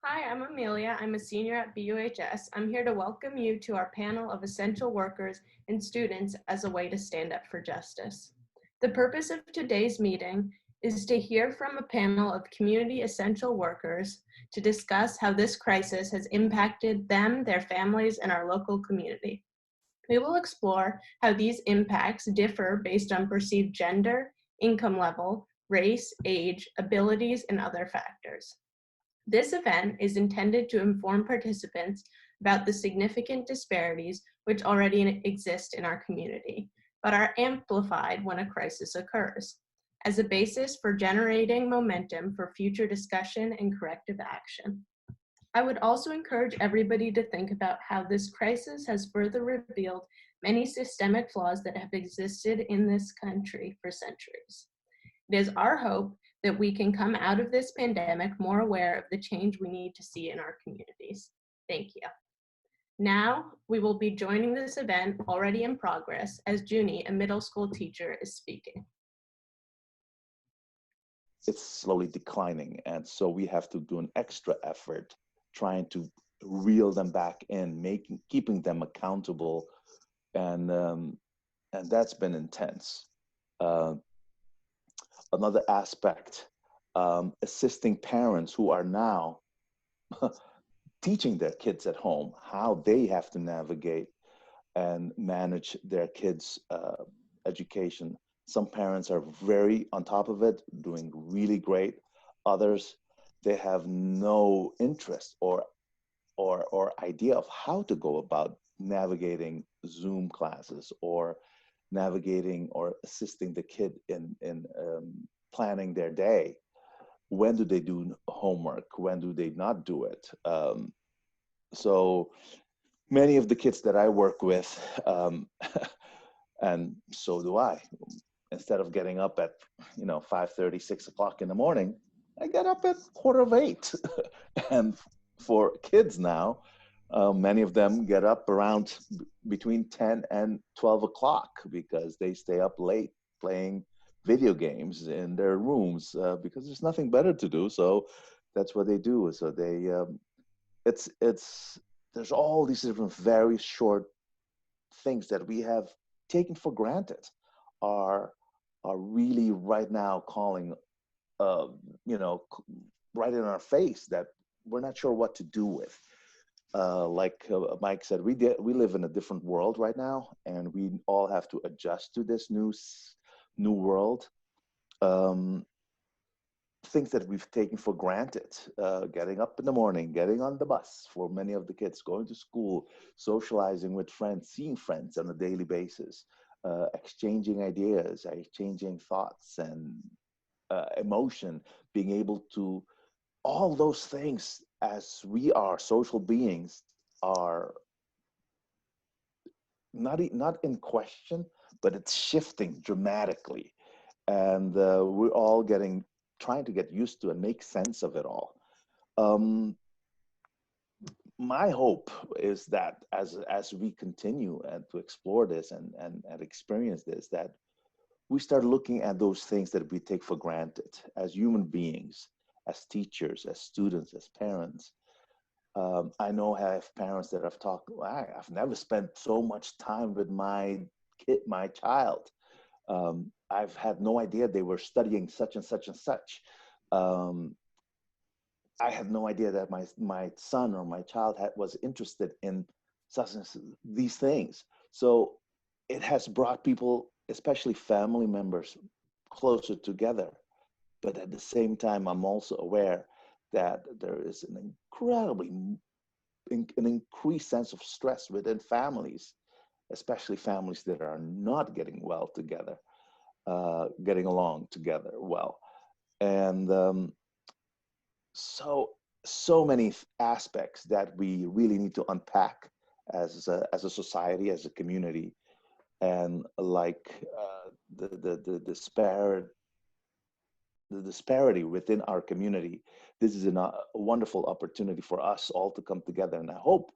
Hi, I'm Amelia. I'm a senior at BUHS. I'm here to welcome you to our panel of essential workers and students as a way to stand up for justice. The purpose of today's meeting is to hear from a panel of community essential workers to discuss how this crisis has impacted them, their families, and our local community. We will explore how these impacts differ based on perceived gender, income level, race, age, abilities, and other factors. This event is intended to inform participants about the significant disparities which already exist in our community, but are amplified when a crisis occurs, as a basis for generating momentum for future discussion and corrective action. I would also encourage everybody to think about how this crisis has further revealed many systemic flaws that have existed in this country for centuries. It is our hope that we can come out of this pandemic more aware of the change we need to see in our communities. Thank you. Now, we will be joining this event already in progress as Junie, a middle school teacher, is speaking. It's slowly declining, and so we have to do an extra effort trying to reel them back in, keeping them accountable, and that's been intense. Uh, Another aspect, assisting parents who are now teaching their kids at home how they have to navigate and manage their kids' education. Some parents are very on top of it, doing really great. Others, they have no interest or idea of how to go about navigating Zoom classes or navigating or assisting the kid in planning their day. When do they do homework? When do they not do it? So many of the kids that I work with, and so do I, instead of getting up at 5:30, 6 o'clock in the morning, I get up at 7:45. And for kids now, many of them get up around between 10 and 12 o'clock because they stay up late playing video games in their rooms because there's nothing better to do. So that's what they do. So it's there's all these different very short things that we have taken for granted are are really right now calling uh, you know right in our face that we're not sure what to do with. Like Mike said, we live in a different world right now, and we all have to adjust to this new world. Um, Things that we've taken for granted, getting up in the morning, getting on the bus for many of the kids, going to school, socializing with friends, seeing friends on a daily basis, exchanging ideas, exchanging thoughts and emotion, being able to, all those things as we are social beings are not in question, but it's shifting dramatically, and we're all trying to get used to and make sense of it all. Um, my hope is that as we continue and to explore this and experience this, that we start looking at those things that we take for granted as human beings, as teachers, as students, as parents. I know I have parents that have talked, I've never spent so much time with my child. I've had no idea they were studying such and such and such. Um, I had no idea that my son or my child was interested in such and these things. So it has brought people, especially family members, closer together. But at the same time, I'm also aware that there is an increased sense of stress within families, especially families that are not getting well together, getting along together well. And so so many aspects that we really need to unpack as a society, as a community, and like the disparity within our community. This is a wonderful opportunity for us all to come together, and I hope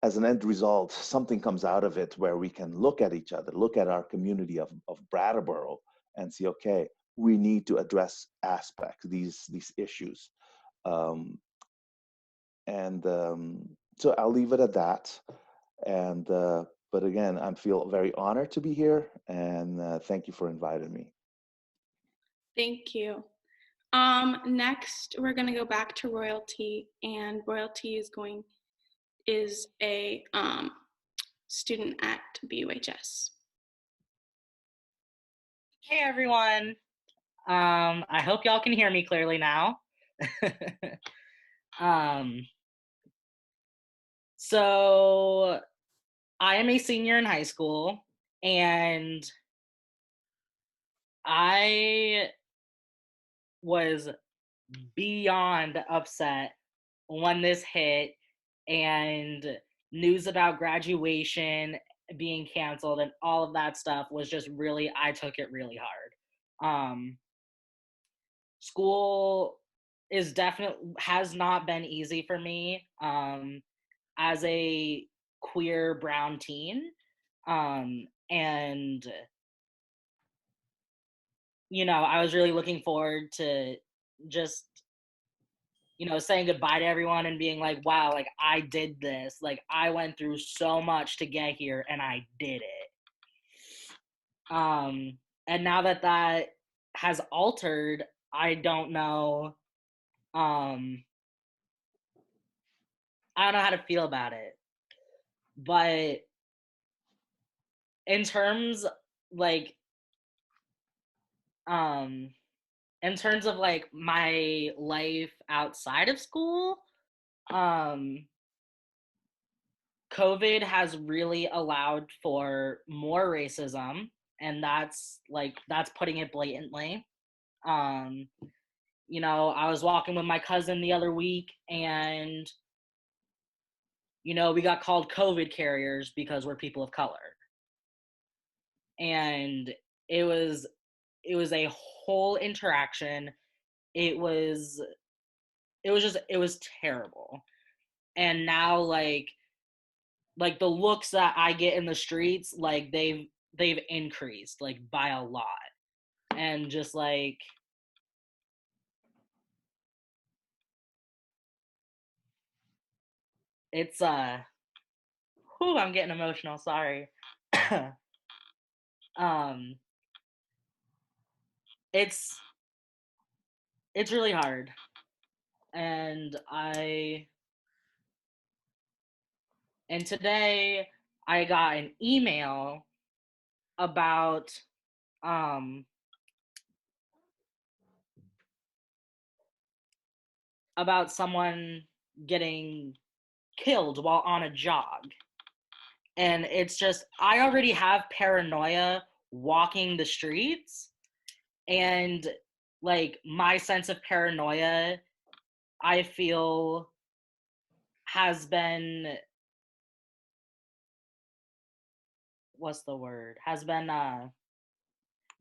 as an end result something comes out of it where we can look at each other, look at our community of Brattleboro, and see, okay, we need to address aspects these issues. um, And so I'll leave it at that. And but again, I feel very honored to be here, and thank you for inviting me. Thank you. Next, we're going to go back to Royalty, and Royalty is a student at BUHS. Hey everyone. I hope y'all can hear me clearly now. So I am a senior in high school, and I was beyond upset when this hit and news about graduation being canceled and all of that stuff was just really, I took it really hard. School has not been easy for me as a queer brown teen. And I was really looking forward to just saying goodbye to everyone and being like, wow, like I did this, like I went through so much to get here and I did it. And now that has altered, I don't know I don't know how to feel about it. But in terms like um in terms of like my life outside of school, COVID has really allowed for more racism, and that's putting it blatantly. I was walking with my cousin the other week, and we got called COVID carriers because we're people of color. And it was a whole interaction. It was terrible. And now like the looks that I get in the streets, like they've increased like by a lot. And just like it's I'm getting emotional, sorry. um it's really hard. And today I got an email about someone getting killed while on a jog. And it's just, I already have paranoia walking the streets, and like my sense of paranoia, I feel, has been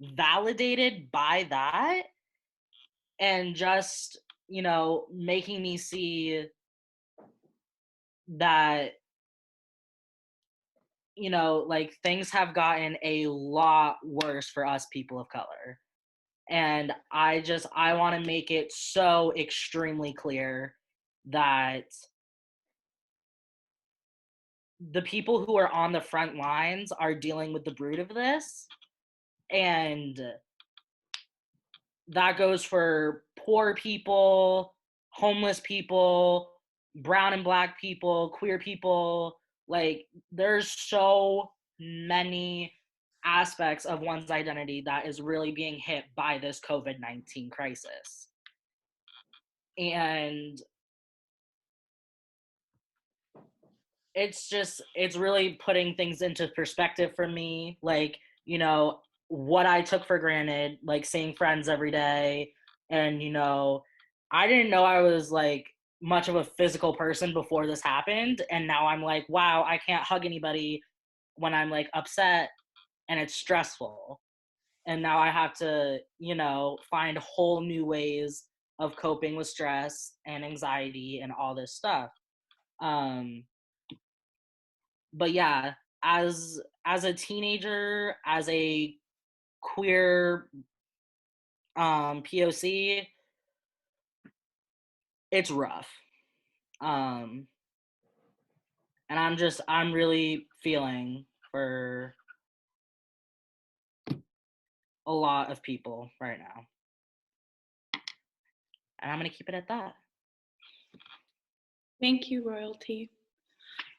validated by that, and just making me see that like things have gotten a lot worse for us people of color. And I want to make it so extremely clear that the people who are on the front lines are dealing with the brunt of this. And that goes for poor people, homeless people, brown and black people, queer people. Like, there's so many aspects of one's identity that is really being hit by this COVID-19 crisis. And it's really putting things into perspective for me. Like, what I took for granted, like seeing friends every day. And, I didn't know I was like much of a physical person before this happened. And now I'm like, wow, I can't hug anybody when I'm like upset and it's stressful. And now I have to, find whole new ways of coping with stress and anxiety and all this stuff. But yeah, as a teenager, as a queer POC, it's rough. And I'm really feeling for a lot of people right now. And I'm going to keep it at that. Thank you, Royalty.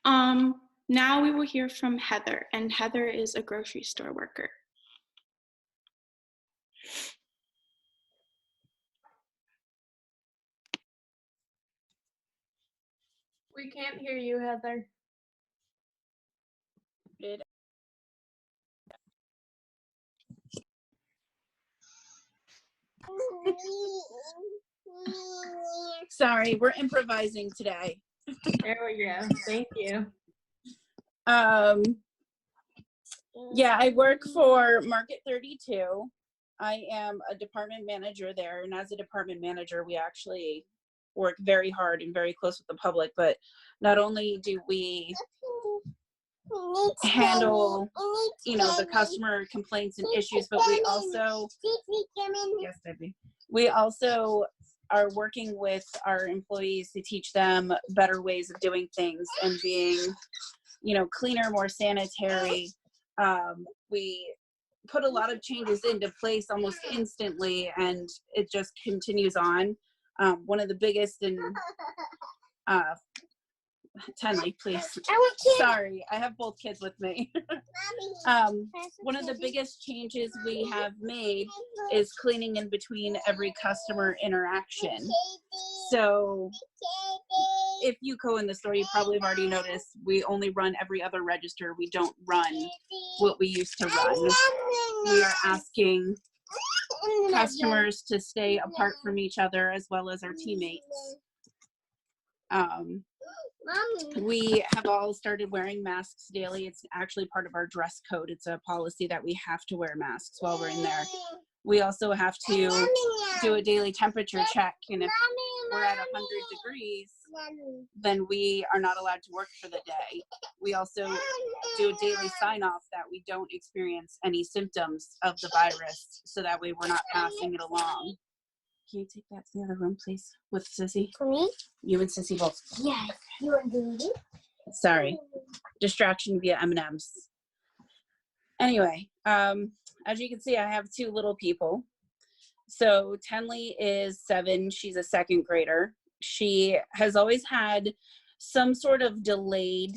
Now we will hear from Heather, and Heather is a grocery store worker. We can't hear you, Heather. Sorry, we're improvising today. There we go. Thank you. Yeah, I work for Market 32. I am a department manager there, and as a department manager, we actually work very hard and very close with the public, but not only do we handle, the customer complaints and issues, but we also, yes, Debbie, we also are working with our employees to teach them better ways of doing things and being, cleaner, more sanitary. We put a lot of changes into place almost instantly, and it just continues on. One of the biggest and Tenley, please. Sorry, I have both kids with me. One of the biggest changes we have made is cleaning in between every customer interaction. So if you go in the store, you probably have already noticed we only run every other register. We don't run what we used to run. We are asking customers to stay apart from each other as well as our teammates. We have all started wearing masks daily. It's actually part of our dress code. It's a policy that we have to wear masks while we're in there. We also have to do a daily temperature check, and if we're at 100 degrees, then we are not allowed to work for the day. We also do a daily sign-off that we don't experience any symptoms of the virus, so that way we're not passing it along. Can you take that to the other room, please, with Sissy? For me? You and Sissy both. Yes. You want to do it? Sorry. Distraction via M&Ms. Anyway, as you can see, I have two little people. So Tenley is 7. She's a second grader. She has always had some sort of delayed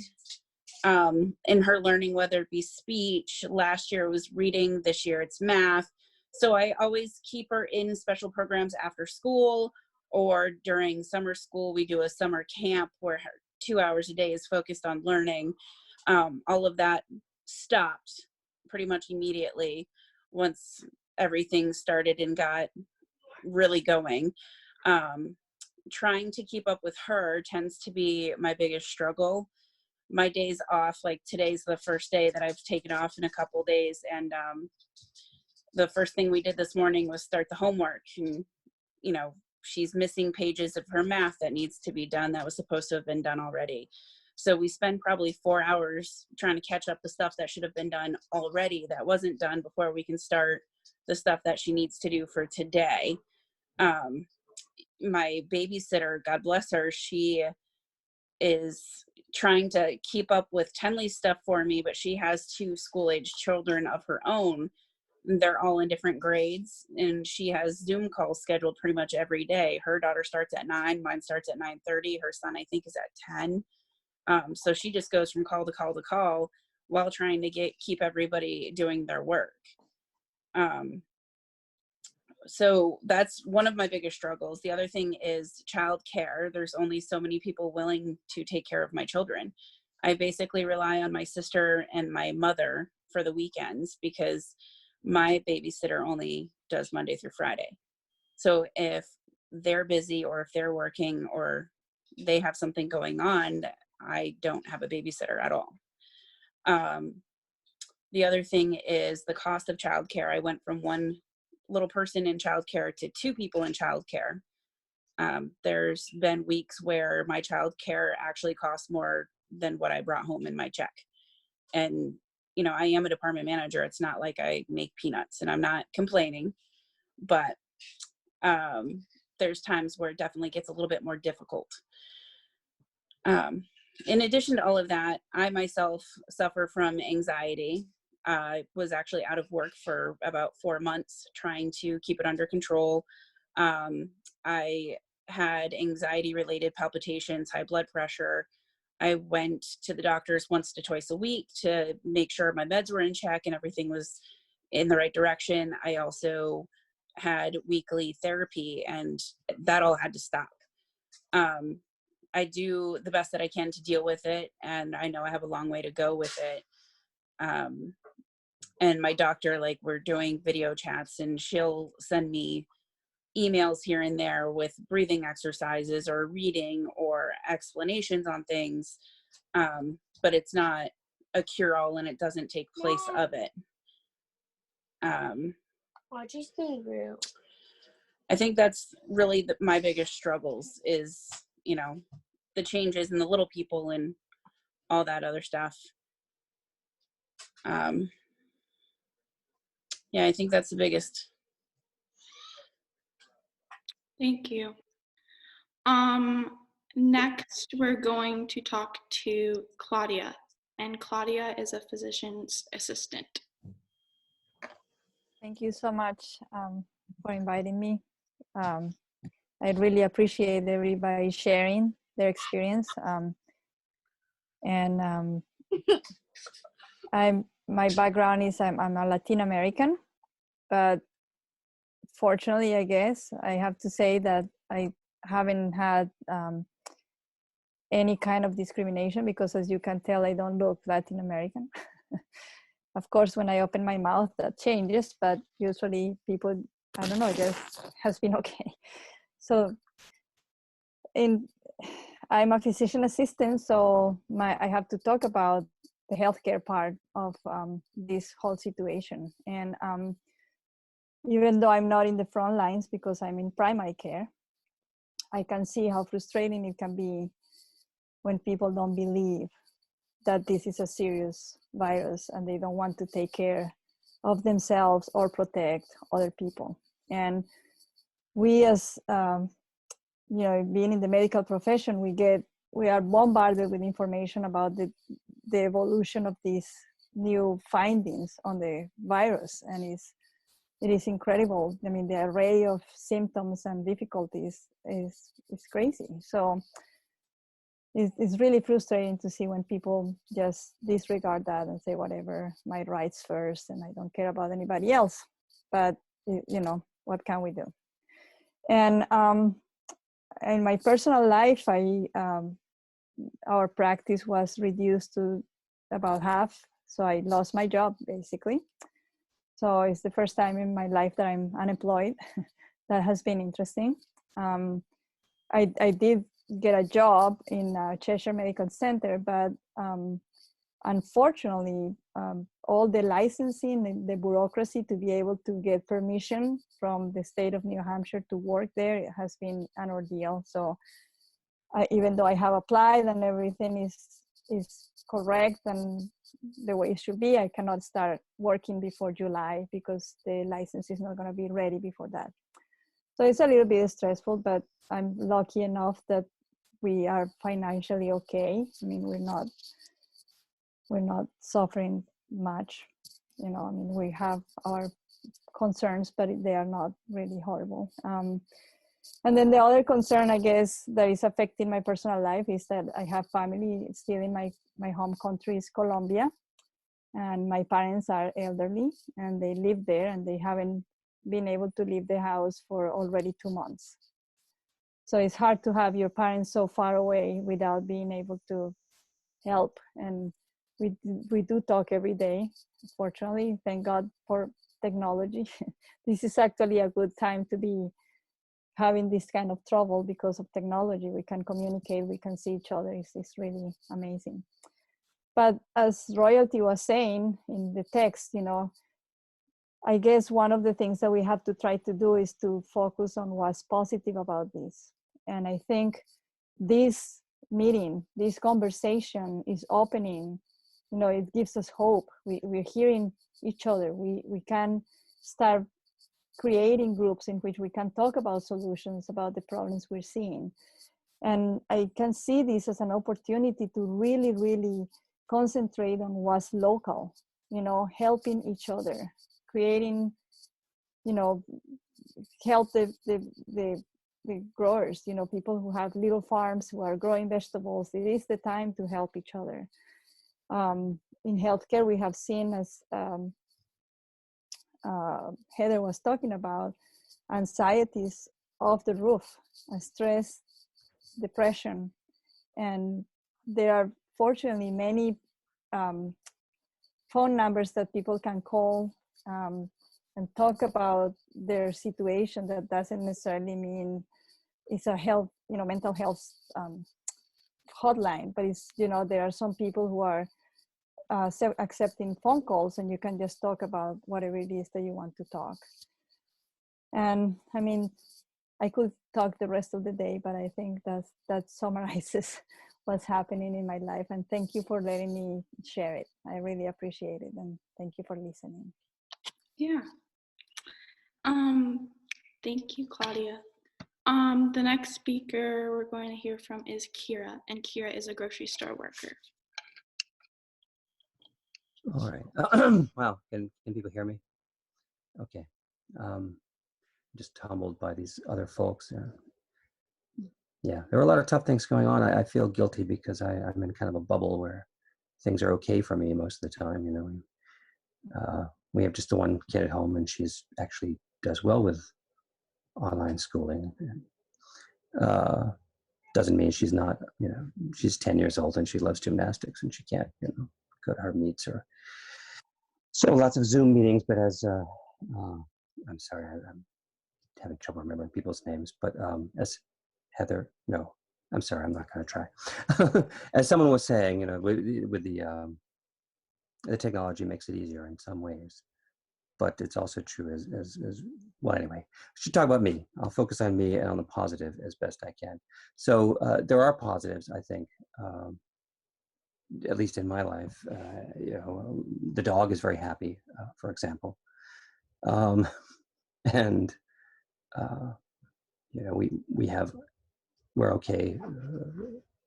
in her learning, whether it be speech. Last year it was reading. This year it's math. So I always keep her in special programs after school, or during summer school, we do a summer camp where 2 hours a day is focused on learning. All of that stopped pretty much immediately once everything started and got really going. Trying to keep up with her tends to be my biggest struggle. My days off, like today's the first day that I've taken off in a couple days, and the first thing we did this morning was start the homework. And she's missing pages of her math that needs to be done that was supposed to have been done already. So we spend probably 4 hours trying to catch up the stuff that should have been done already that wasn't done before we can start the stuff that she needs to do for today. My babysitter, God bless her, she is trying to keep up with Tenley's stuff for me, but she has 2 school-age children of her own. They're all in different grades, and she has Zoom calls scheduled pretty much every day. Her daughter starts at 9, mine starts at 9:30. Her son, I think, is at 10. So she just goes from call to call to call while trying to keep everybody doing their work. So that's one of my biggest struggles. The other thing is childcare. There's only so many people willing to take care of my children. I basically rely on my sister and my mother for the weekends because my babysitter only does Monday through Friday. So if they're busy or if they're working or they have something going on, I don't have a babysitter at all. The other thing is the cost of childcare. I went from 1 little person in childcare to 2 people in childcare. There's been weeks where my childcare actually costs more than what I brought home in my check. And I am a department manager. It's not like I make peanuts, and I'm not complaining, but there's times where it definitely gets a little bit more difficult. In addition to all of that, I myself suffer from anxiety. I was actually out of work for about 4 months trying to keep it under control. I had anxiety related palpitations, high blood pressure. I went to the doctors once to twice a week to make sure my meds were in check and everything was in the right direction. I also had weekly therapy, and that all had to stop. I do the best that I can to deal with it, and I know I have a long way to go with it. And my doctor, like, we're doing video chats, and she'll send me emails here and there with breathing exercises or reading or explanations on things, but it's not a cure-all, and it doesn't take place of it. I think that's really my biggest struggles is, you know, the changes and the little people and all that other stuff. Yeah, I think that's the biggest. Thank you. Next, we're going to talk to Claudia, and Claudia is a physician's assistant. Thank you so much for inviting me. I really appreciate everybody sharing their experience. My background is I'm a Latin American, but fortunately, I guess I have to say that I haven't had any kind of discrimination, because as you can tell, I don't look Latin American. Of course, when I open my mouth, that changes, but usually people, I don't know, just has been okay. So I'm a physician assistant, so I have to talk about the healthcare part of this whole situation. And even though I'm not in the front lines because I'm in primary care, I can see how frustrating it can be when people don't believe that this is a serious virus and they don't want to take care of themselves or protect other people. And we, as being in the medical profession, we are bombarded with information about the evolution of these new findings on the virus, and it is incredible. I mean, the array of symptoms and difficulties is crazy. So it's really frustrating to see when people just disregard that and say, whatever, my rights first, and I don't care about anybody else. But, what can we do? And in my personal life, our practice was reduced to about half. So I lost my job, basically. So it's the first time in my life that I'm unemployed. That has been interesting. I did get a job in Cheshire Medical Center, but unfortunately, all the licensing, the bureaucracy to be able to get permission from the state of New Hampshire to work there, it has been an ordeal. So even though I have applied and everything is correct and the way it should be, I cannot start working before July because the license is not going to be ready before that. So it's a little bit stressful, but I'm lucky enough that we are financially okay. I mean, we're not suffering much. We have our concerns, but they are not really horrible. And then the other concern, I guess, that is affecting my personal life is that I have family still in my home country is Colombia, and my parents are elderly and they live there, and they haven't been able to leave the house for already 2 months. So it's hard to have your parents so far away without being able to help. And we do talk every day, fortunately. Thank God for technology. This is actually a good time to be having this kind of trouble because of technology. We can communicate, we can see each other. It's really amazing. But as Royalty was saying in the text, I guess one of the things that we have to try to do is to focus on what's positive about this. And I think this meeting, this conversation is opening, it gives us hope. We're hearing each other. We can start creating groups in which we can talk about solutions, about the problems we're seeing. And I can see this as an opportunity to really, really concentrate on what's local, you know, helping each other, creating, you know, help the growers, you know, people who have little farms who are growing vegetables. It is the time to help each other. In healthcare, we have seen, as Heather was talking about, anxieties off the roof, stress, depression. And there are fortunately many phone numbers that people can call and talk about their situation. That doesn't necessarily mean it's a health, you know, mental health hotline, but it's, you know, there are some people who are accepting phone calls, and you can just talk about whatever it is that you want to talk. And I mean, I could talk the rest of the day, but I think that summarizes what's happening in my life. And thank you for letting me share it. I really appreciate it, and thank you for listening. Yeah. Thank you, Claudia. The next speaker we're going to hear from is Kira, and Kira is a grocery store worker. All right. Wow, can people hear me? Okay. Just humbled by these other folks. Yeah, there are a lot of tough things going on. I feel guilty because I'm in kind of a bubble where things are okay for me most of the time. You know, we have just the one kid at home, and she's actually does well with online schooling. Doesn't mean she's not, you know, she's 10 years old and she loves gymnastics and she can't, you know, go to her meets or so lots of Zoom meetings. But as I'm sorry, I'm having trouble remembering people's names, but as Heather, no, I'm sorry, I'm not going to try. As someone was saying, you know, with the technology makes it easier in some ways, but it's also true as well. Anyway, I should talk about me. I'll focus on me and on the positive as best I can. So there are positives, I think, at least in my life. You know, the dog is very happy, for example, and you know, we're okay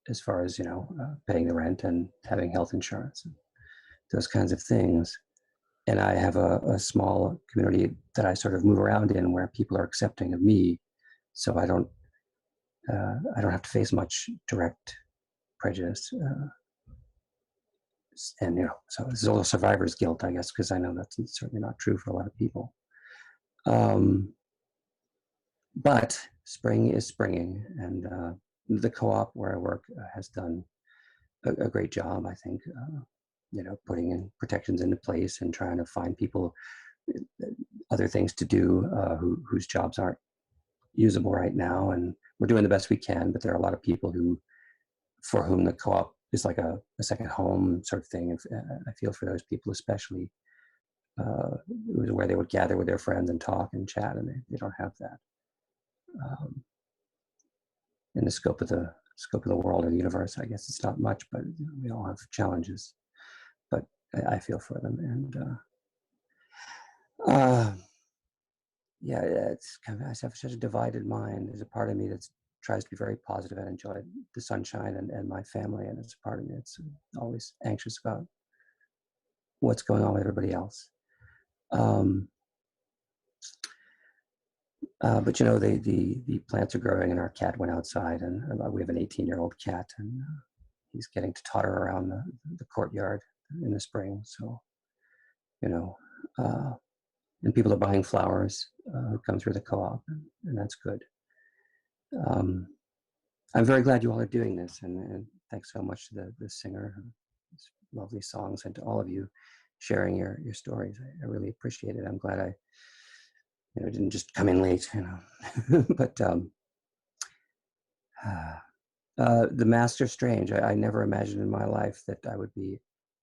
as far as, you know, paying the rent and having health insurance, and those kinds of things. And I have a small community that I sort of move around in where people are accepting of me, so I don't have to face much direct prejudice. And you know, so this is all survivor's guilt, I guess, because I know that's certainly not true for a lot of people. But spring is springing, and the co-op where I work has done a great job, I think. You know, putting in protections into place and trying to find people other things to do whose jobs aren't usable right now. And we're doing the best we can, but there are a lot of people for whom the co-op is like a second home sort of thing. And I feel for those people, especially it was where they would gather with their friends and talk and chat, and they don't have that in the scope of the world or the universe. I guess it's not much, but you know, we all have challenges. But I feel for them, and yeah, it's kind of, I have such a divided mind. There's a part of me that tries to be very positive and enjoy the sunshine and my family, and there's a part of me that's always anxious about what's going on with everybody else. But you know, the plants are growing, and our cat went outside, and we have an 18-year-old cat, and he's getting to totter around the courtyard in the spring. So, you know, and people are buying flowers who come through the co-op, and that's good. I'm very glad you all are doing this, and thanks so much to the singer, his lovely songs, and to all of you sharing your stories. I really appreciate it. I'm glad I, you know, didn't just come in late, you know. But the masks are strange. I never imagined in my life that I would be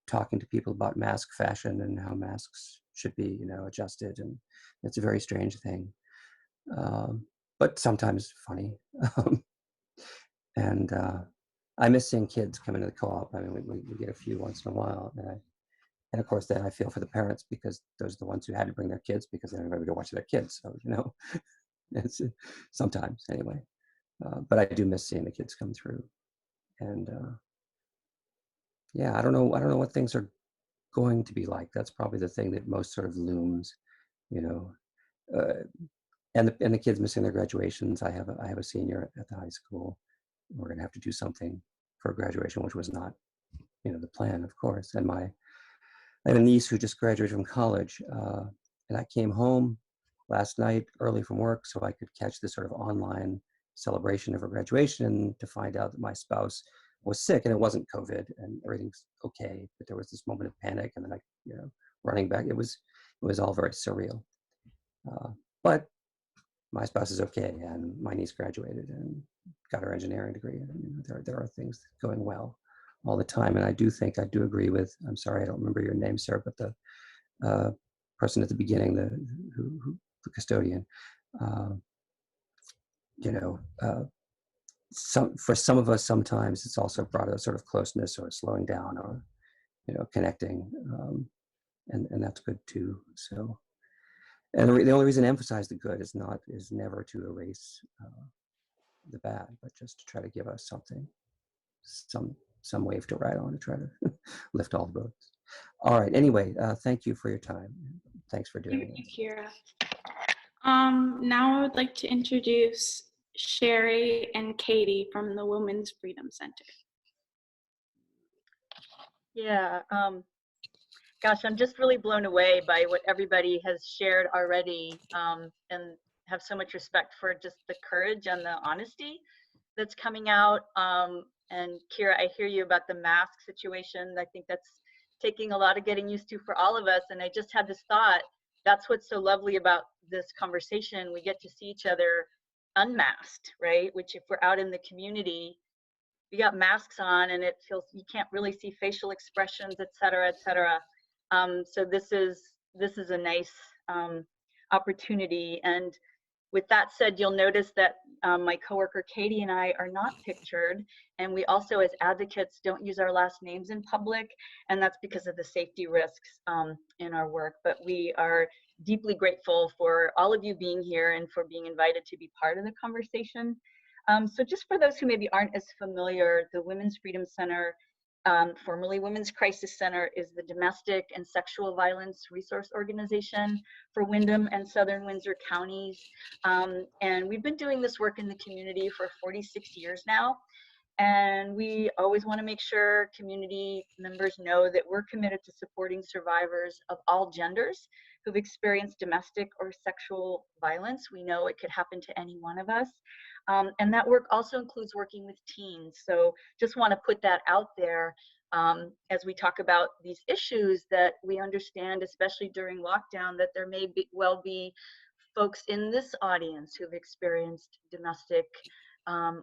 talking to people about mask fashion and how masks should be, you know, adjusted, and it's a very strange thing, but sometimes funny. And I miss seeing kids come into the co-op. I mean, we get a few once in a while, and of course then I feel for the parents, because those are the ones who had to bring their kids because they don't have anybody to watch their kids. So, you know, it's sometimes anyway. But I do miss seeing the kids come through. And yeah, I don't know what things are going to be like. That's probably the thing that most sort of looms, you know. And the kids missing their graduations. I have a senior at the high school. We're gonna have to do something for graduation, which was not, you know, the plan, of course. And I have a niece who just graduated from college, and I came home last night early from work so I could catch this sort of online celebration of her graduation, to find out that my spouse was sick, and it wasn't COVID and everything's okay, but there was this moment of panic, and then you know, running back. It was all very surreal. But my spouse is okay, and my niece graduated and got her engineering degree. And, you know, there are things going well all the time. And I do agree with, I'm sorry, I don't remember your name, sir, but the person at the beginning, the custodian, you know, for some of us, sometimes it's also brought a sort of closeness or slowing down or, you know, connecting. And that's good too. So, and the only reason to emphasize the good is never to erase the bad, but just to try to give us something, some wave to ride on, to try to lift all the boats. All right. Anyway, thank you for your time. Thanks for doing it. Thank you, Kira. Now I would like to introduce Sherry and Katie from the Women's Freedom Center. Yeah, gosh, I'm just really blown away by what everybody has shared already, and have so much respect for just the courage and the honesty that's coming out. And Kira, I hear you about the mask situation. I think that's taking a lot of getting used to for all of us. And I just had this thought, that's what's so lovely about this conversation. We get to see each other unmasked, right? Which if we're out in the community, we got masks on and it feels, you can't really see facial expressions, et cetera, et cetera. So this is a nice opportunity. And with that said, you'll notice that my coworker Katie and I are not pictured, and we also as advocates don't use our last names in public, and that's because of the safety risks in our work. But we are deeply grateful for all of you being here and for being invited to be part of the conversation. So just for those who maybe aren't as familiar, the Women's Freedom Center, formerly Women's Crisis Center, is the domestic and sexual violence resource organization for Windham and Southern Windsor counties. And we've been doing this work in the community for 46 years now. And we always want to make sure community members know that we're committed to supporting survivors of all genders who've experienced domestic or sexual violence. We know it could happen to any one of us. And that work also includes working with teens. So just want to put that out there as we talk about these issues, that we understand, especially during lockdown, that there may well be folks in this audience who've experienced domestic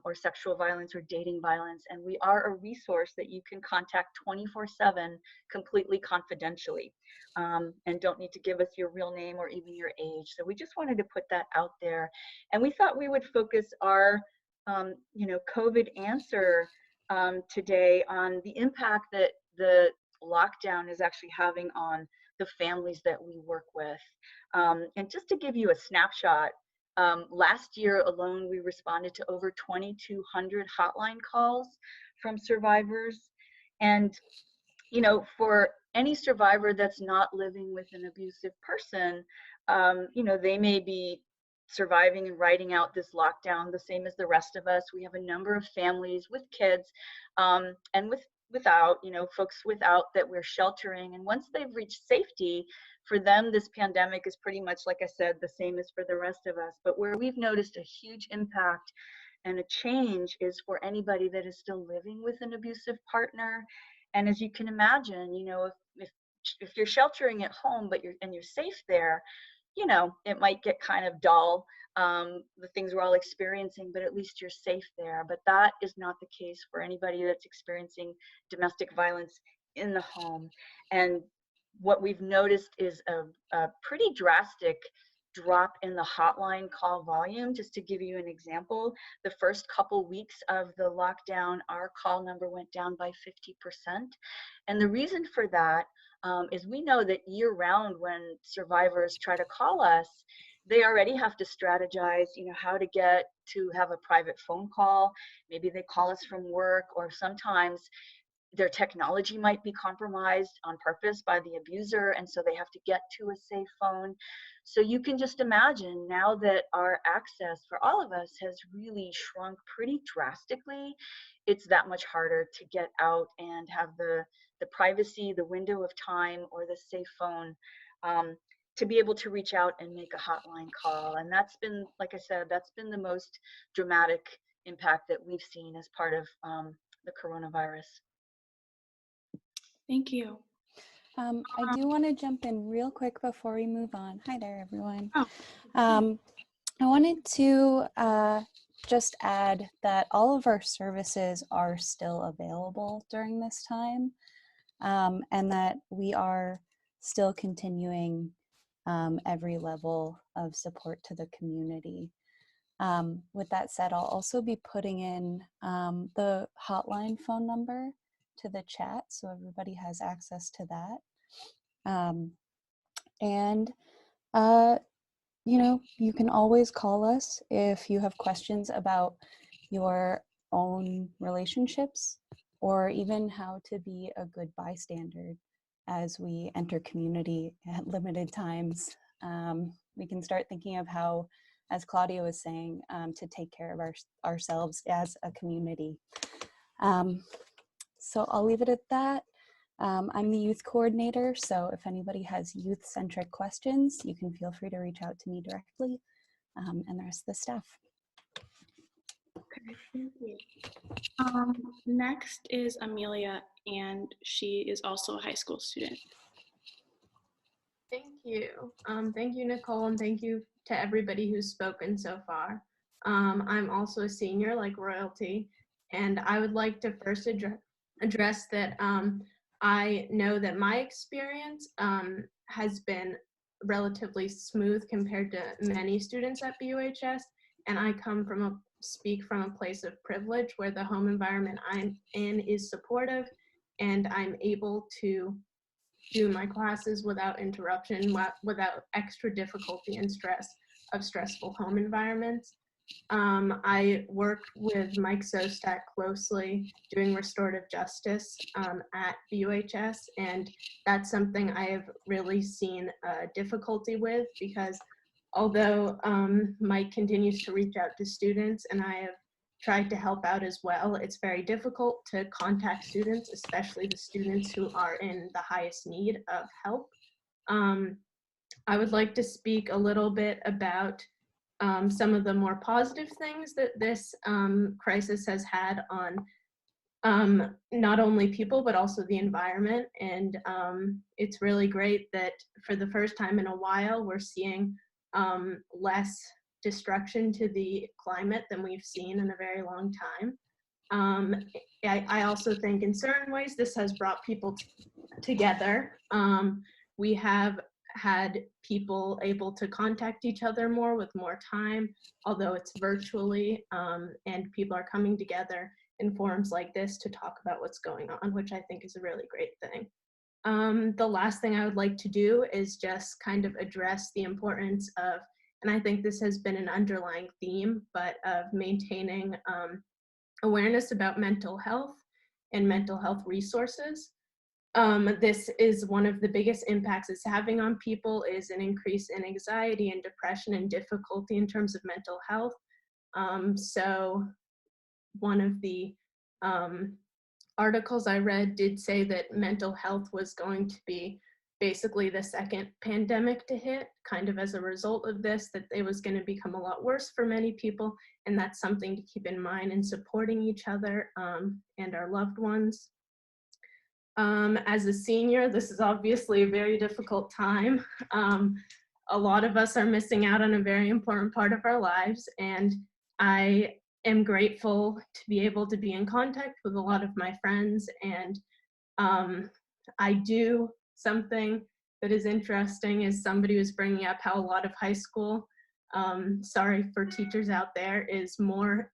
or sexual violence or dating violence. And we are a resource that you can contact 24/7 completely confidentially, and don't need to give us your real name or even your age. So we just wanted to put that out there. And we thought we would focus our COVID answer today on the impact that the lockdown is actually having on the families that we work with. And just to give you a snapshot, last year alone, we responded to over 2,200 hotline calls from survivors. And, you know, for any survivor that's not living with an abusive person, you know, they may be surviving and riding out this lockdown the same as the rest of us. We have a number of families with kids and without, you know, folks without, that we're sheltering. And once they've reached safety, for them, this pandemic is pretty much, like I said, the same as for the rest of us. But where we've noticed a huge impact and a change is for anybody that is still living with an abusive partner. And as you can imagine, you know, if you're sheltering at home, but you're safe there, you know, it might get kind of dull, the things we're all experiencing, but at least you're safe there. But that is not the case for anybody that's experiencing domestic violence in the home. And what we've noticed is a pretty drastic drop in the hotline call volume. Just to give you an example, the first couple weeks of the lockdown, our call number went down by 50%. And the reason for that is we know that year round, when survivors try to call us, they already have to strategize, how to get to have a private phone call. Maybe they call us from work, or sometimes their technology might be compromised on purpose by the abuser, and so they have to get to a safe phone. So you can just imagine, now that our access for all of us has really shrunk pretty drastically, it's that much harder to get out and have the privacy, the window of time, or the safe phone, to be able to reach out and make a hotline call. And that's been, like I said, that's been the most dramatic impact that we've seen as part of the coronavirus. Thank you. I do want to jump in real quick before we move on. Hi there, everyone. Oh. I wanted to just add that all of our services are still available during this time, and that we are still continuing every level of support to the community. With that said, I'll also be putting in the hotline phone number to the chat so everybody has access to that. You can always call us if you have questions about your own relationships, or even how to be a good bystander as we enter community at limited times. We can start thinking of how, as Claudia was saying, to take care of ourselves as a community. So I'll leave it at that. I'm the youth coordinator, so if anybody has youth-centric questions, you can feel free to reach out to me directly, and the rest of the staff. Okay, thank you. Next is Amelia, and she is also a high school student. Thank you. Thank you, Nicole, and thank you to everybody who's spoken so far. I'm also a senior, like Royalty, and I would like to first address that I know that my experience has been relatively smooth compared to many students at BUHS, and I speak from a place of privilege where the home environment I'm in is supportive, and I'm able to do my classes without interruption, without extra difficulty and stress of stressful home environments. I work with Mike Sostak closely doing restorative justice at BUHS, and that's something I have really seen difficulty with, because although Mike continues to reach out to students and I have tried to help out as well, it's very difficult to contact students, especially the students who are in the highest need of help. I would like to speak a little bit about some of the more positive things that this crisis has had on not only people, but also the environment. And it's really great that for the first time in a while, we're seeing less destruction to the climate than we've seen in a very long time. I also think in certain ways this has brought people together. We have had people able to contact each other more with more time, although it's virtually, and people are coming together in forums like this to talk about what's going on, which I think is a really great thing. The last thing I would like to do is just kind of address the importance of, and I think this has been an underlying theme, but of maintaining awareness about mental health and mental health resources. This is one of the biggest impacts it's having on people, is an increase in anxiety and depression and difficulty in terms of mental health. So one of the articles I read did say that mental health was going to be basically the second pandemic to hit, kind of as a result of this, that it was going to become a lot worse for many people, and that's something to keep in mind in supporting each other and our loved ones. As a senior, this is obviously a very difficult time. A lot of us are missing out on a very important part of our lives, and I am grateful to be able to be in contact with a lot of my friends, and I do something that is interesting is somebody was bringing up how a lot of high school, sorry for teachers out there, is more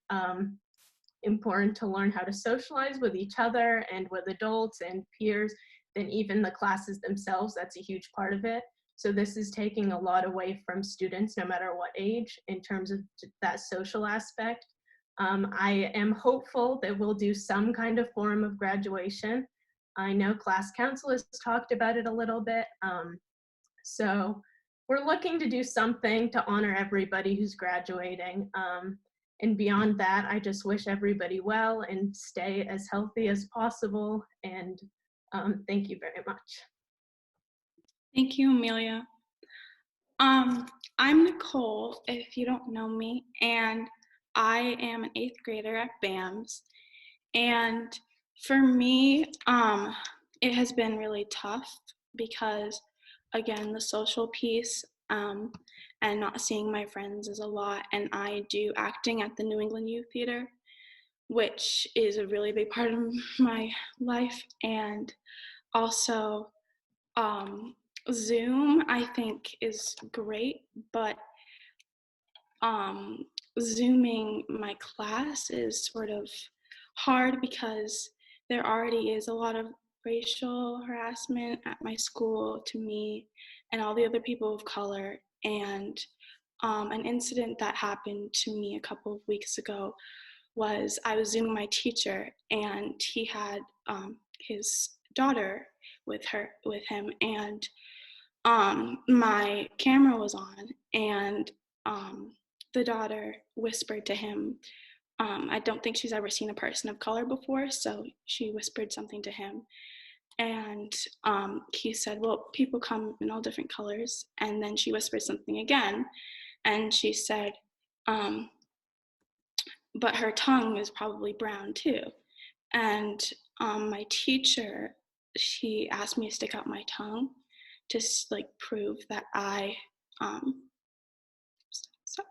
important to learn how to socialize with each other and with adults and peers than even the classes themselves. That's a huge part of it. So this is taking a lot away from students, no matter what age, in terms of that social aspect. I am hopeful that we'll do some kind of form of graduation. I know class council has talked about it a little bit. So we're looking to do something to honor everybody who's graduating. And beyond that, I just wish everybody well and stay as healthy as possible. And thank you very much. Thank you, Amelia. I'm Nicole, if you don't know me, and I am an 8th grader at BAMS. And for me, it has been really tough because, again, the social piece and not seeing my friends is a lot. And I do acting at the New England Youth Theater, which is a really big part of my life. And also, Zoom, I think, is great, but Zooming my class is sort of hard because there already is a lot of racial harassment at my school to me and all the other people of color. And an incident that happened to me a couple of weeks ago was I was Zooming my teacher, and he had his daughter with him, and my camera was on, and the daughter whispered to him. I don't think she's ever seen a person of color before, so she whispered something to him. And he said, well, people come in all different colors. And then she whispered something again, and she said, but her tongue is probably brown too. And my teacher, she asked me to stick out my tongue to like prove that I, sorry.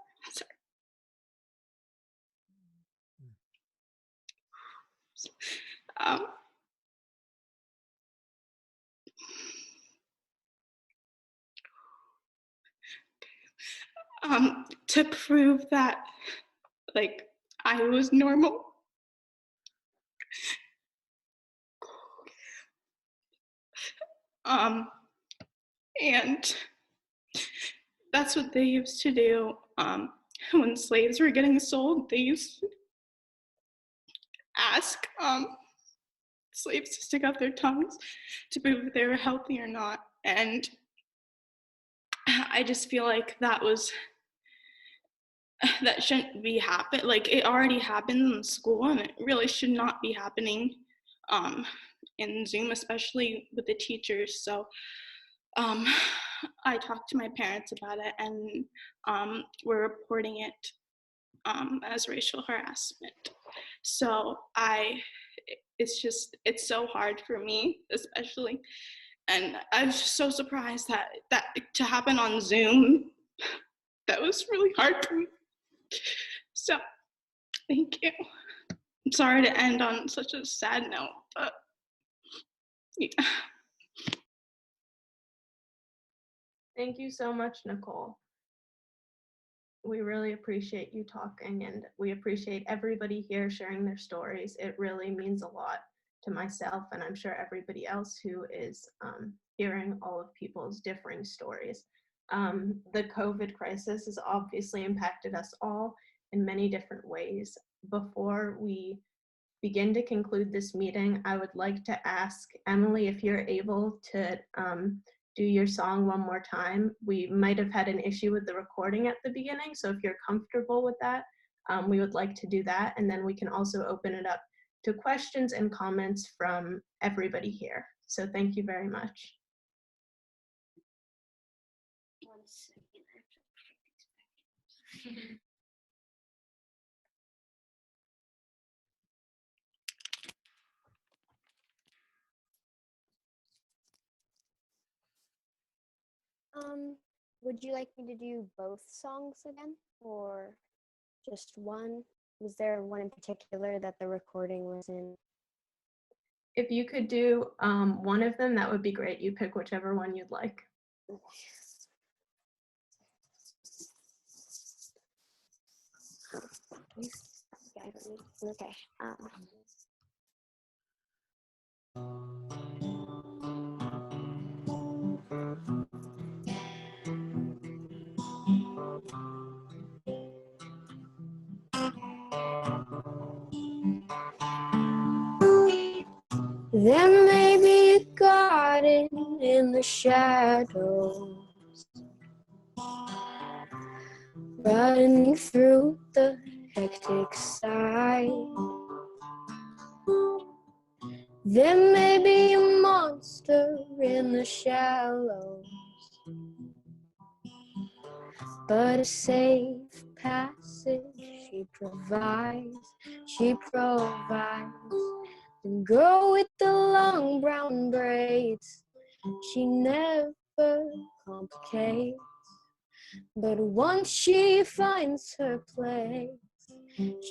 To prove that like I was normal. And that's what they used to do when slaves were getting sold. They used to ask slaves to stick out their tongues to prove if they were healthy or not. And I just feel like that shouldn't be happening. Like, it already happens in school, and it really should not be happening in Zoom, especially with the teachers. So I talked to my parents about it, and we're reporting it as racial harassment. So it's so hard for me, especially. And I was just so surprised that to happen on Zoom, that was really hard for me. So thank you. I'm sorry to end on such a sad note, but yeah. Thank you so much, Nicole. We really appreciate you talking, and we appreciate everybody here sharing their stories. It really means a lot to myself, and I'm sure everybody else who is hearing all of people's differing stories. The COVID crisis has obviously impacted us all in many different ways. Before we begin to conclude this meeting, I would like to ask Emily if you're able to do your song one more time. We might have had an issue with the recording at the beginning, so if you're comfortable with that, we would like to do that, and then we can also open it up to questions and comments from everybody here. So thank you very much. One second. Would you like me to do both songs again, or just one? Was there one in particular that the recording was in? If you could do one of them, that would be great. You pick whichever one you'd like. Okay. There may be a garden in the shadows, running through the hectic sight. There may be a monster in the shallows, but a safe passage she provides. She provides. The girl with the long brown braids, she never complicates. But once she finds her place,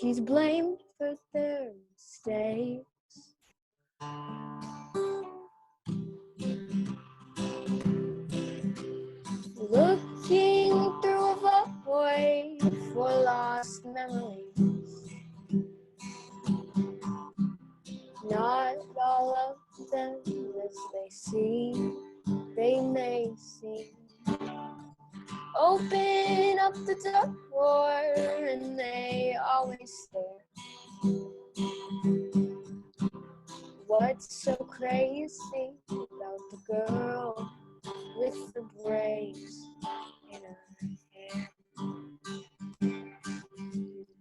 she's blamed for their mistakes. Looking through a void for lost memories. Not all of them as they seem, they may seem. Open up the door and they always stare. What's so crazy about the girl with the braids in her hair?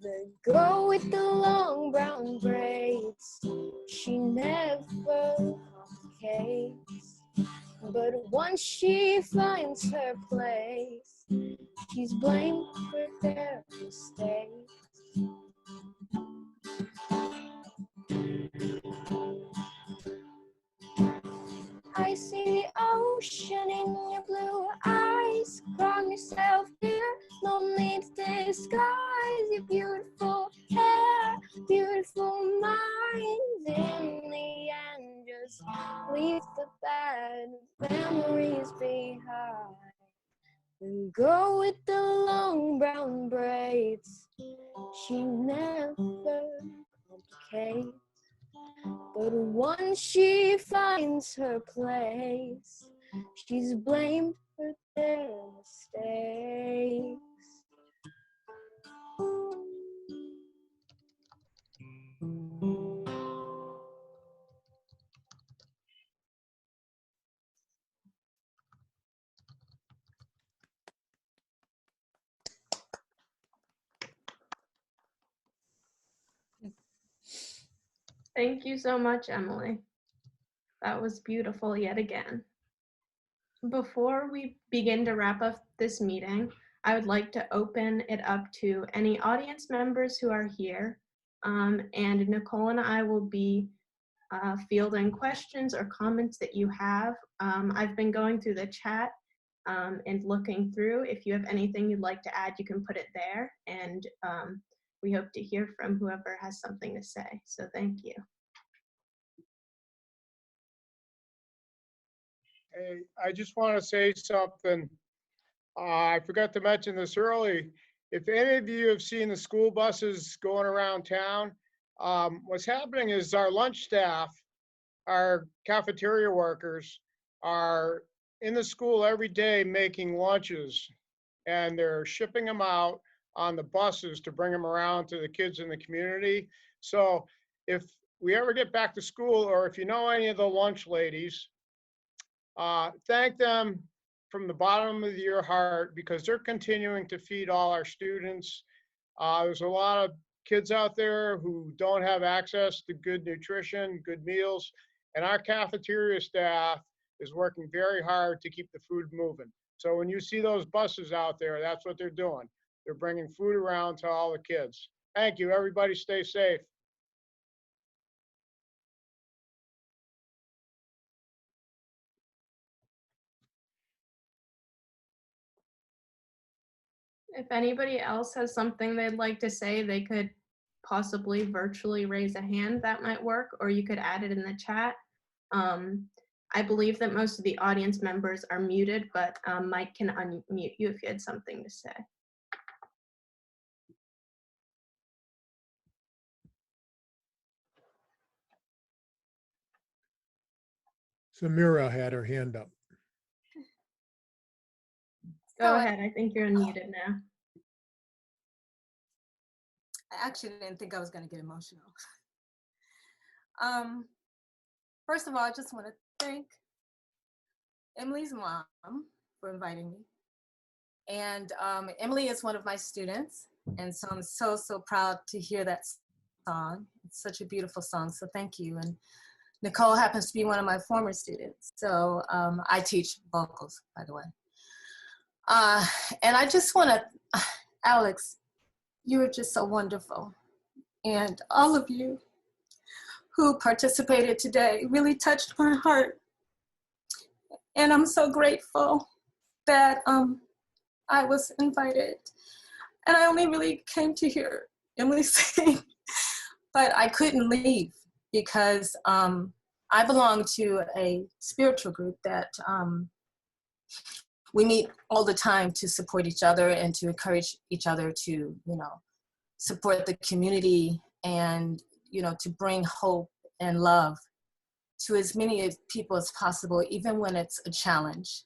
The girl with the long brown braids, she never complicates. But once she finds her place, she's blamed for their mistakes. I see the ocean in your blue eyes. Calm yourself, dear, no need to disguise your beautiful hair, beautiful mind. In the end, just leave the bad memories behind. The girl with the long brown braids, she never complicates. But once she finds her place, she's blamed for their mistakes. Thank you so much, Emily. That was beautiful yet again. Before we begin to wrap up this meeting, I would like to open it up to any audience members who are here. And Nicole and I will be fielding questions or comments that you have. I've been going through the chat and looking through. If you have anything you'd like to add, you can put it there. And we hope to hear from whoever has something to say. So thank you. Hey, I just want to say something. I forgot to mention this early. If any of you have seen the school buses going around town, what's happening is our lunch staff, our cafeteria workers are in the school every day making lunches, and they're shipping them out on the buses to bring them around to the kids in the community. So if we ever get back to school, or if you know any of the lunch ladies, thank them from the bottom of your heart, because they're continuing to feed all our students. There's a lot of kids out there who don't have access to good nutrition, good meals, and our cafeteria staff is working very hard to keep the food moving. So when you see those buses out there, that's what they're doing. They're bringing food around to all the kids. Thank you, everybody. Stay safe. If anybody else has something they'd like to say, they could possibly virtually raise a hand. That might work, or you could add it in the chat. I believe that most of the audience members are muted, but Mike can unmute you if you had something to say. Samira had her hand up. Go ahead, I think you're unmuted now. I actually didn't think I was going to get emotional. First of all, I just want to thank Emily's mom for inviting me. And Emily is one of my students. And so I'm so, so proud to hear that song. It's such a beautiful song, so thank you. And Nicole happens to be one of my former students. So I teach vocals, by the way. And I just want to, Alex, you are just so wonderful. And all of you who participated today really touched my heart. And I'm so grateful that I was invited. And I only really came to hear Emily sing, but I couldn't leave because I belong to a spiritual group that we meet all the time to support each other and to encourage each other to, you know, support the community and, you know, to bring hope and love to as many people as possible, even when it's a challenge.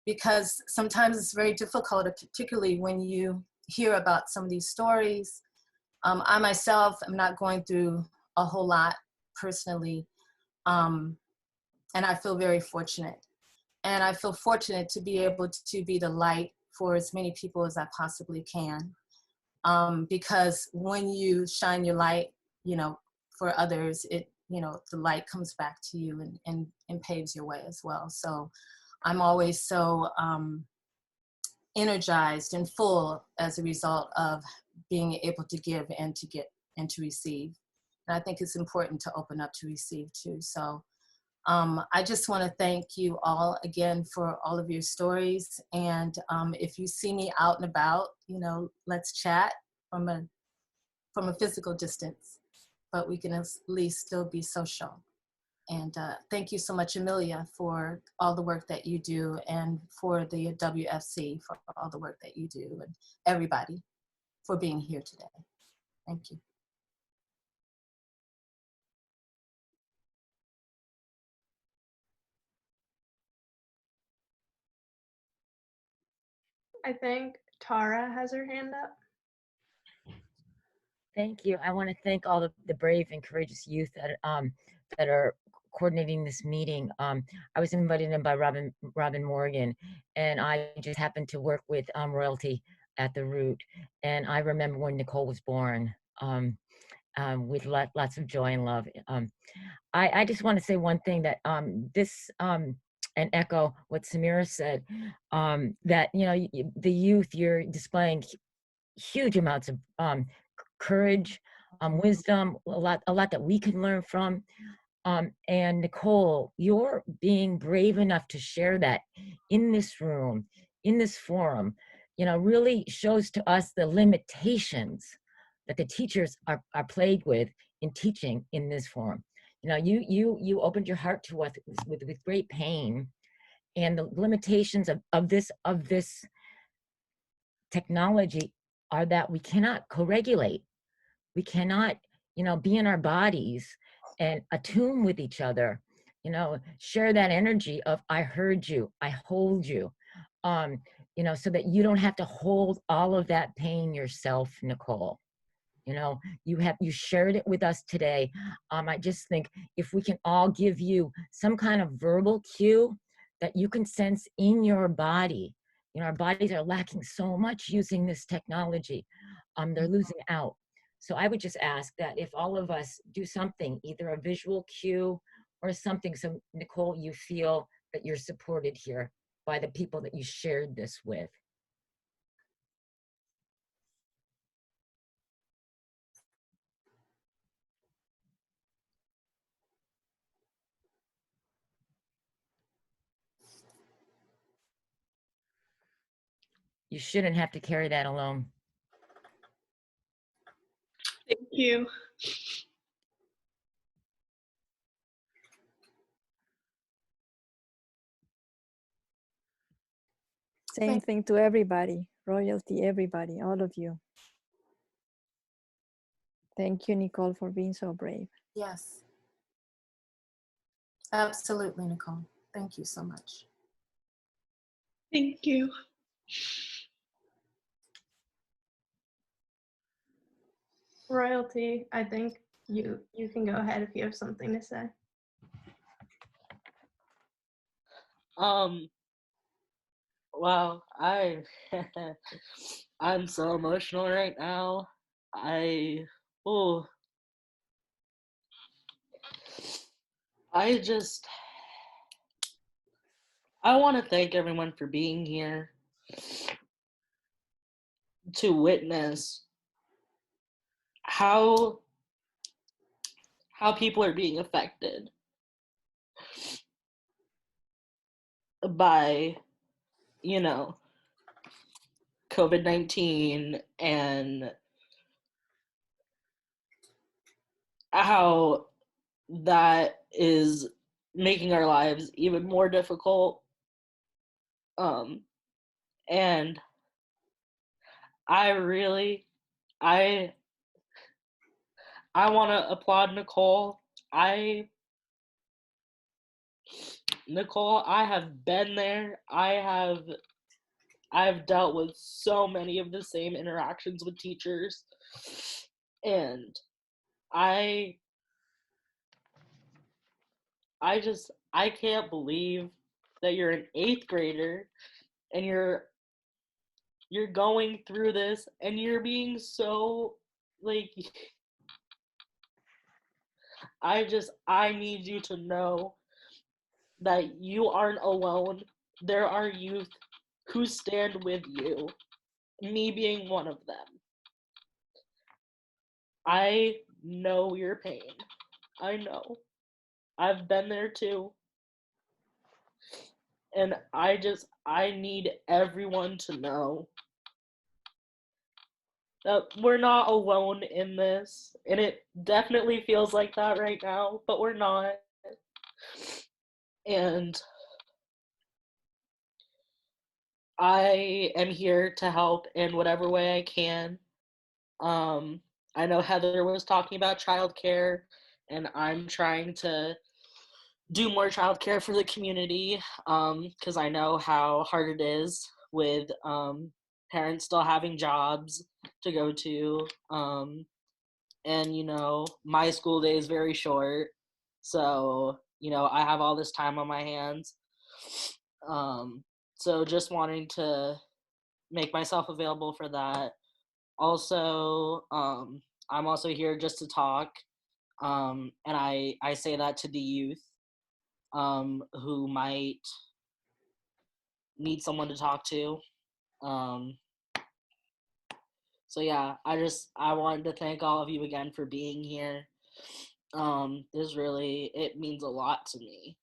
Because sometimes it's very difficult, particularly when you hear about some of these stories. I myself am not going through a whole lot personally, and I feel very fortunate. And I feel fortunate to be able to be the light for as many people as I possibly can. Because when you shine your light, you know, for others, it, you know, the light comes back to you and paves your way as well. So I'm always so energized and full as a result of being able to give and to get and to receive. And I think it's important to open up to receive too. So I just want to thank you all again for all of your stories. And if you see me out and about, you know, let's chat from a physical distance, but we can at least still be social. And thank you so much, Amelia, for all the work that you do, and for the WFC for all the work that you do, and everybody for being here today. Thank you. I think Tara has her hand up. Thank you. I want to thank all the brave and courageous youth that are coordinating this meeting. I was invited in by Robin Morgan, and I just happened to work with Royalty at the Root. And I remember when Nicole was born, with lots of joy and love. I just want to say one thing, that and echo what Samira said, that, you know, the youth, you're displaying huge amounts of courage, wisdom, a lot that we can learn from. And Nicole, you're being brave enough to share that in this room, in this forum, you know, really shows to us the limitations that the teachers are plagued with in teaching in this forum. You know, you opened your heart to us with great pain, and the limitations of this technology are that we cannot co-regulate. We cannot, you know, be in our bodies and attune with each other, you know, share that energy of I heard you, I hold you, you know, so that you don't have to hold all of that pain yourself, Nicole. You know, you shared it with us today. I just think if we can all give you some kind of verbal cue that you can sense in your body. You know, our bodies are lacking so much using this technology. They're losing out. So I would just ask that if all of us do something, either a visual cue or something, so Nicole, you feel that you're supported here by the people that you shared this with. You shouldn't have to carry that alone. Thank you. Same thing to everybody, Royalty, everybody, all of you. Thank you, Nicole, for being so brave. Yes. Absolutely, Nicole. Thank you so much. Thank you. Royalty, I think you can go ahead if you have something to say. Wow, I'm so emotional right now. Oh, I just, I want to thank everyone for being here to witness how people are being affected by, you know, COVID-19, and how that is making our lives even more difficult. And I really, I I want to applaud Nicole. I Nicole, I have been there. I've dealt with so many of the same interactions with teachers, and I I can't believe that you're an 8th grader and you're going through this and you're being so, like, I need you to know that you aren't alone. There are youth who stand with you, me being one of them. I know your pain. I know. I've been there too. And I need everyone to know that we're not alone in this. And it definitely feels like that right now, but we're not. And I am here to help in whatever way I can. I know Heather was talking about childcare, and I'm trying to do more childcare for the community, because I know how hard it is with parents still having jobs to go to. And, my school day is very short. So, I have all this time on my hands. So just wanting to make myself available for that. Also, I'm also here just to talk. And I say that to the youth who might need someone to talk to. So yeah, I wanted to thank all of you again for being here. It means a lot to me.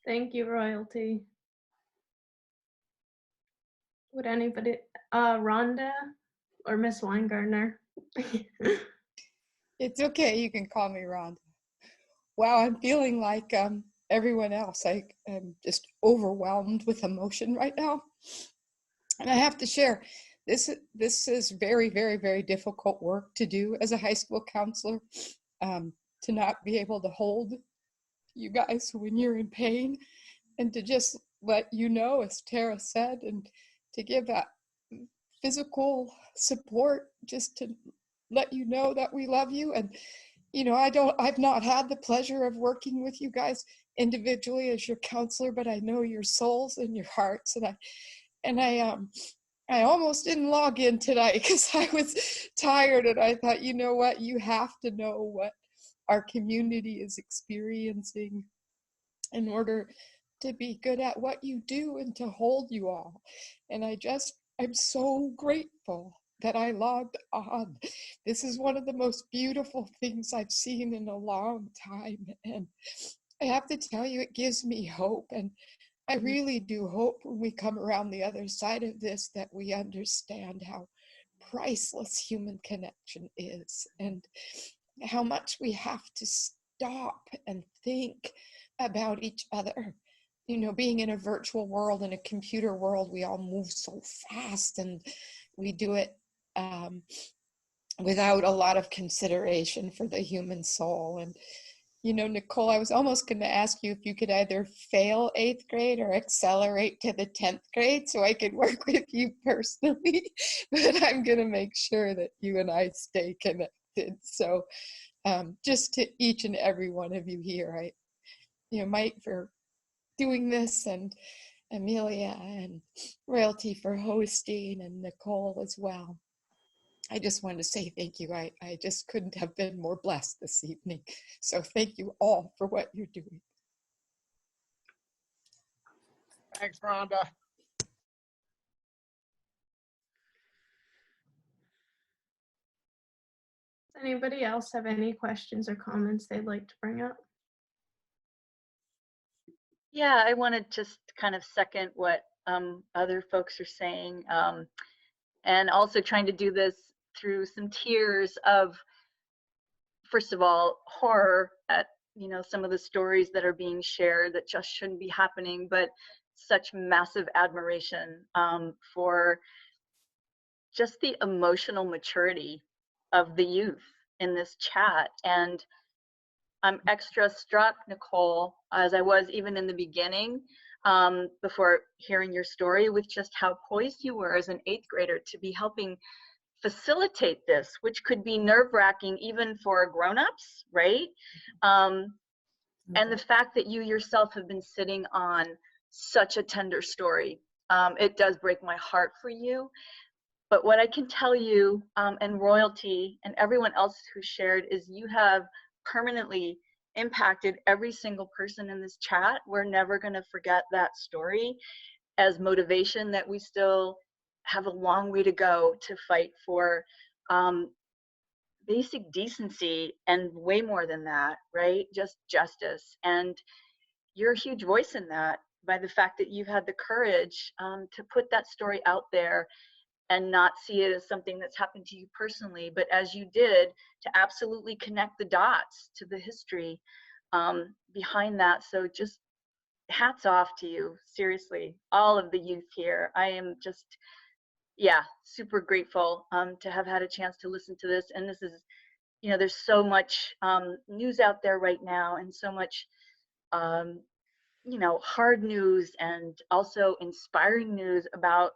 Thank you, Royalty. Would anybody, Rhonda or Miss Weingartner? It's okay. You can call me Rhonda. Wow, I'm feeling like everyone else. I'm just overwhelmed with emotion right now. And I have to share, this is very, very, very difficult work to do as a high school counselor, to not be able to hold you guys when you're in pain, and to just let you know, as Tara said, and to give that physical support, just to let you know that we love you. And I've not had the pleasure of working with you guys individually as your counselor, but I know your souls and your hearts. And I almost didn't log in tonight because I was tired, and I thought, you know what, you have to know what our community is experiencing in order to be good at what you do and to hold you all. And I'm so grateful that I logged on. This is one of the most beautiful things I've seen in a long time. And I have to tell you, it gives me hope. And I really do hope when we come around the other side of this that we understand how priceless human connection is, and how much we have to stop and think about each other. Being in a virtual world, in a computer world, we all move so fast, and we do it without a lot of consideration for the human soul. And You know, Nicole, I was almost going to ask you if you could either fail 8th grade or accelerate to the 10th grade so I could work with you personally, but I'm going to make sure that you and I stay connected. So just to each and every one of you here, Mike for doing this, and Amelia and Royalty for hosting, and Nicole as well. I just wanted to say thank you. I just couldn't have been more blessed this evening. So thank you all for what you're doing. Thanks, Rhonda. Does anybody else have any questions or comments they'd like to bring up? Yeah, I want to just kind of second what other folks are saying, and also trying to do this through some tears of, first of all, horror at some of the stories that are being shared that just shouldn't be happening, but such massive admiration for just the emotional maturity of the youth in this chat. And I'm extra struck, Nicole, as I was even in the beginning, before hearing your story, with just how poised you were as an 8th grader to be helping facilitate this, which could be nerve-wracking even for grown-ups, right? And the fact that you yourself have been sitting on such a tender story, it does break my heart for you. But what I can tell you, and Royalty and everyone else who shared, is you have permanently impacted every single person in this chat. We're never going to forget that story as motivation that we still have a long way to go to fight for basic decency, and way more than that, right? Just justice. And you're a huge voice in that by the fact that you've had the courage to put that story out there and not see it as something that's happened to you personally, but as you did, to absolutely connect the dots to the history behind that. So just hats off to you, seriously, all of the youth here. I am just, yeah, super grateful to have had a chance to listen to this. And this is, there's so much news out there right now, and so much hard news, and also inspiring news about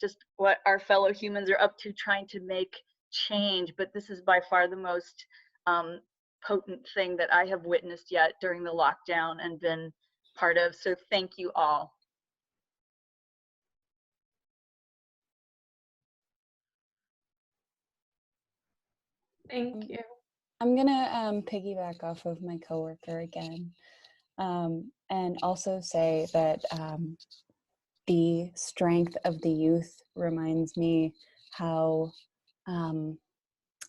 just what our fellow humans are up to trying to make change. But this is by far the most potent thing that I have witnessed yet during the lockdown and been part of. So thank you all. Thank you. I'm gonna piggyback off of my coworker again, and also say that the strength of the youth reminds me how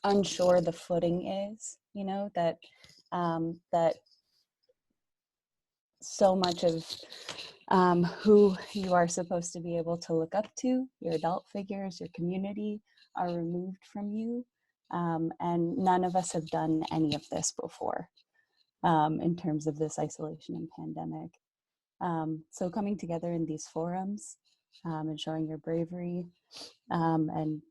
unsure the footing is. That that so much of who you are supposed to be able to look up to, your adult figures, your community, are removed from you. And none of us have done any of this before in terms of this isolation and pandemic. So coming together in these forums and showing your bravery and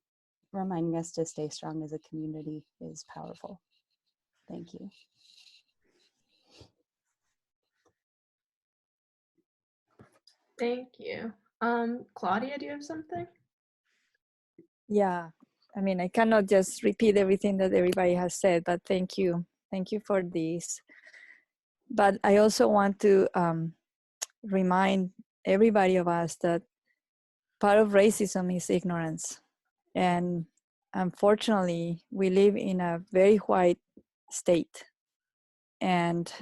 reminding us to stay strong as a community is powerful. Thank you. Thank you. Claudia, do you have something? Yeah, I mean, I cannot just repeat everything that everybody has said, but thank you. Thank you for this. But I also want to remind everybody of us that part of racism is ignorance. And unfortunately, we live in a very white state. And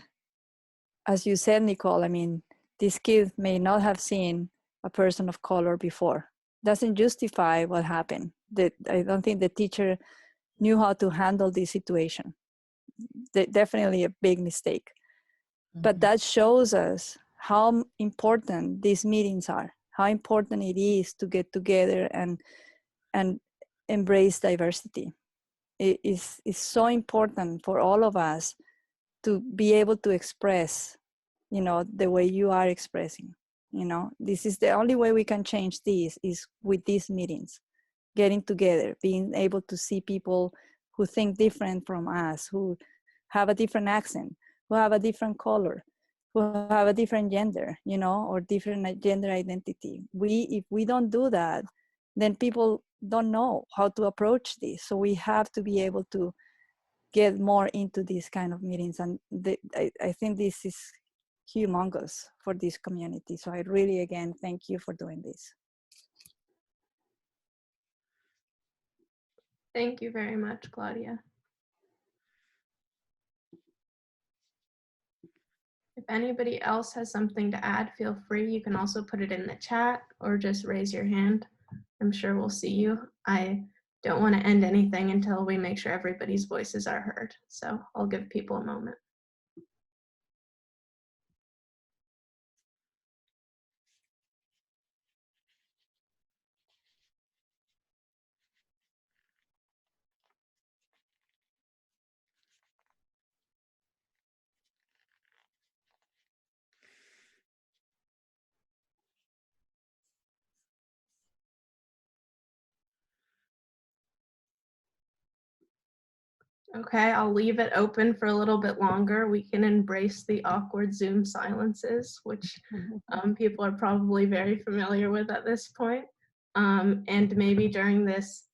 as you said, Nicole, I mean, this kid may not have seen a person of color before. Doesn't justify what happened. I don't think the teacher knew how to handle this situation. Definitely a big mistake. Mm-hmm. But that shows us how important these meetings are, how important it is to get together and embrace diversity. It is so important for all of us to be able to express, the way you are expressing. This is the only way we can change this, is with these meetings, getting together, being able to see people who think different from us, who have a different accent, who have a different color, who have a different gender, you know, or different gender identity. If we don't do that, then people don't know how to approach this. So we have to be able to get more into these kind of meetings. And I think this is humongous for this community. So I really, again, thank you for doing this. Thank you very much, Claudia. If anybody else has something to add, feel free. You can also put it in the chat or just raise your hand. I'm sure we'll see you. I don't want to end anything until we make sure everybody's voices are heard. So I'll give people a moment. Okay, I'll leave it open for a little bit longer. We can embrace the awkward Zoom silences, which people are probably very familiar with at this point. And maybe during this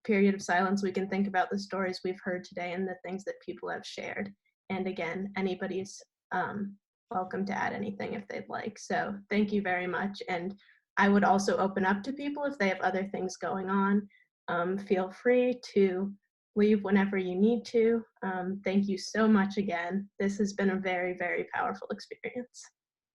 period of silence, we can think about the stories we've heard today and the things that people have shared. And again, anybody's welcome to add anything if they'd like. So thank you very much. And I would also open up to people if they have other things going on. Feel free to leave whenever you need to. Thank you so much again. This has been a very, very powerful experience.